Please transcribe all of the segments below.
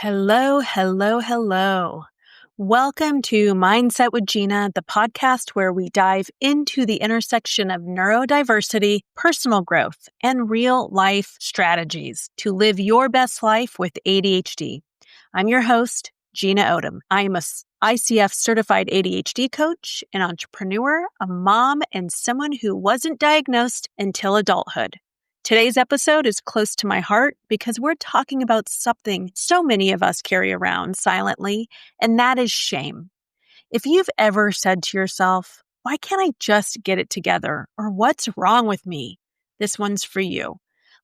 Hello, hello, hello. Welcome to Mindset with Gina, the podcast where we dive into the intersection of neurodiversity, personal growth, and real life strategies to live your best life with ADHD. I'm your host, Gina Odom. I am a ICF certified ADHD coach, an entrepreneur, a mom, and someone who wasn't diagnosed until adulthood. Today's episode is close to my heart because we're talking about something so many of us carry around silently, and that is shame. If you've ever said to yourself, why can't I just get it together? Or what's wrong with me? This one's for you.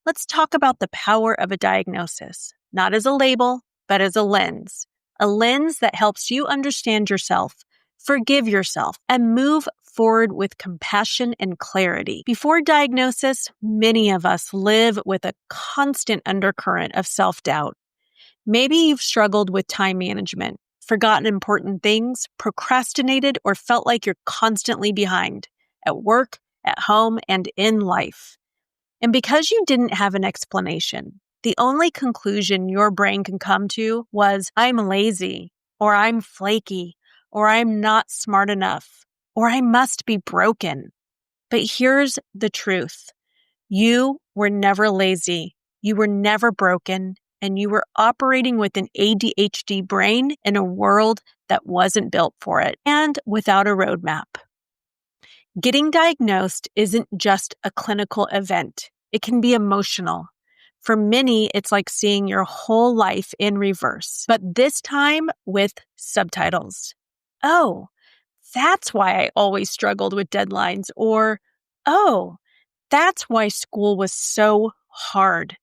Let's talk about the power of a diagnosis, not as a label, but as a lens that helps you understand yourself, forgive yourself, and move forward with compassion and clarity. Before diagnosis, many of us live with a constant undercurrent of self-doubt. Maybe you've struggled with time management, forgotten important things, procrastinated, or felt like you're constantly behind at work, at home, and in life. And because you didn't have an explanation, the only conclusion your brain can come to was, I'm lazy, or I'm flaky, or I'm not smart enough, or I must be broken. But here's the truth. You were never lazy, you were never broken, and you were operating with an ADHD brain in a world that wasn't built for it and without a roadmap. Getting diagnosed isn't just a clinical event. It can be emotional. For many, it's like seeing your whole life in reverse, but this time with subtitles. Oh, that's why I always struggled with deadlines. Or, oh, that's why school was so hard.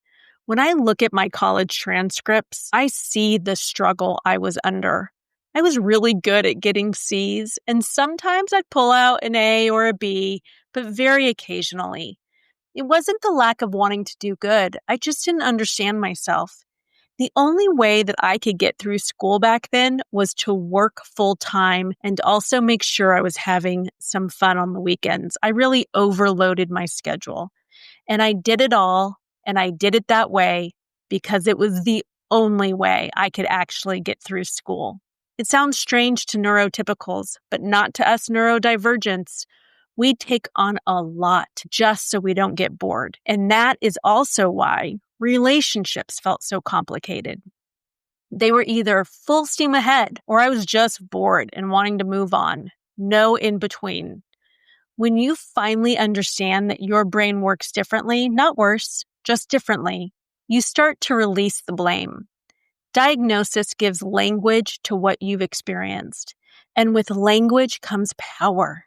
When I look at my college transcripts, I see the struggle I was under. I was really good at getting C's, and sometimes I'd pull out an A or a B, but very occasionally. It wasn't the lack of wanting to do good. I just didn't understand myself. The only way that I could get through school back then was to work full time and also make sure I was having some fun on the weekends. I really overloaded my schedule. And I did it all, and I did it that way because it was the only way I could actually get through school. It sounds strange to neurotypicals, but not to us neurodivergents. We take on a lot just so we don't get bored. And that is also why relationships felt so complicated. They were either full steam ahead or I was just bored and wanting to move on. No in between. When you finally understand that your brain works differently, not worse, just differently, you start to release the blame. Diagnosis gives language to what you've experienced. And with language comes power.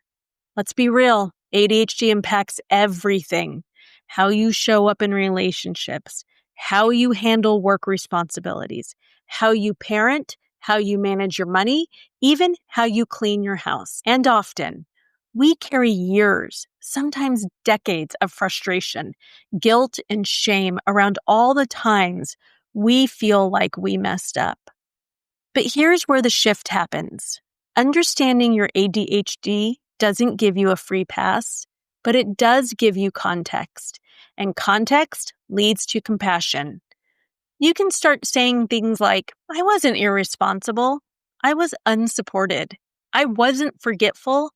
Let's be real. ADHD impacts everything. How you show up in relationships, how you handle work responsibilities, how you parent, how you manage your money, even how you clean your house. And often, we carry years, sometimes decades of frustration, guilt, and shame around all the times we feel like we messed up. But here's where the shift happens. Understanding your ADHD doesn't give you a free pass, but it does give you context. And context leads to compassion. You can start saying things like, I wasn't irresponsible. I was unsupported. I wasn't forgetful.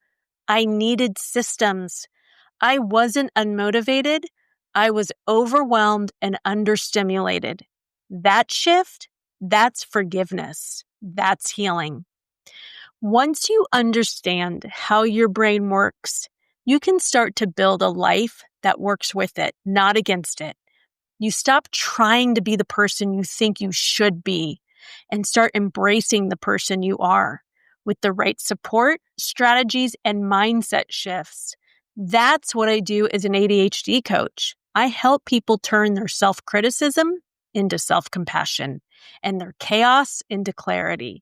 I needed systems. I wasn't unmotivated. I was overwhelmed and understimulated. That shift, that's forgiveness. That's healing. Once you understand how your brain works, you can start to build a life that works with it, not against it. You stop trying to be the person you think you should be and start embracing the person you are with the right support, strategies, and mindset shifts. That's what I do as an ADHD coach. I help people turn their self-criticism into self-compassion and their chaos into clarity.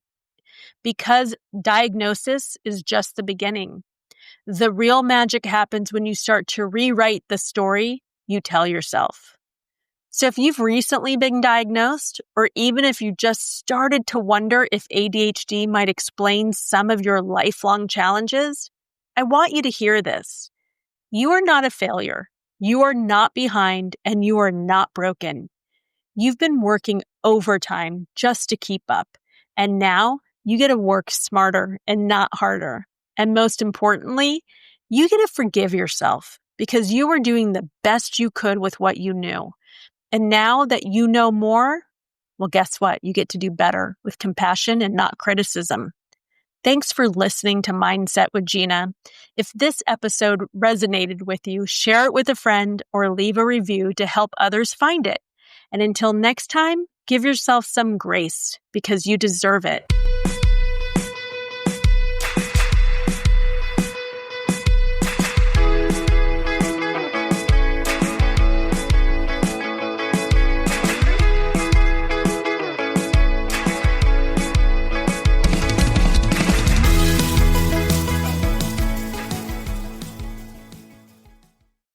Because diagnosis is just the beginning. The real magic happens when you start to rewrite the story you tell yourself. So if you've recently been diagnosed, or even if you just started to wonder if ADHD might explain some of your lifelong challenges, I want you to hear this. You are not a failure. You are not behind, and you are not broken. You've been working overtime just to keep up. And now you get to work smarter and not harder. And most importantly, you get to forgive yourself because you were doing the best you could with what you knew. And now that you know more, well, guess what? You get to do better with compassion and not criticism. Thanks for listening to Mindset with Gina. If this episode resonated with you, share it with a friend or leave a review to help others find it. And until next time, give yourself some grace because you deserve it.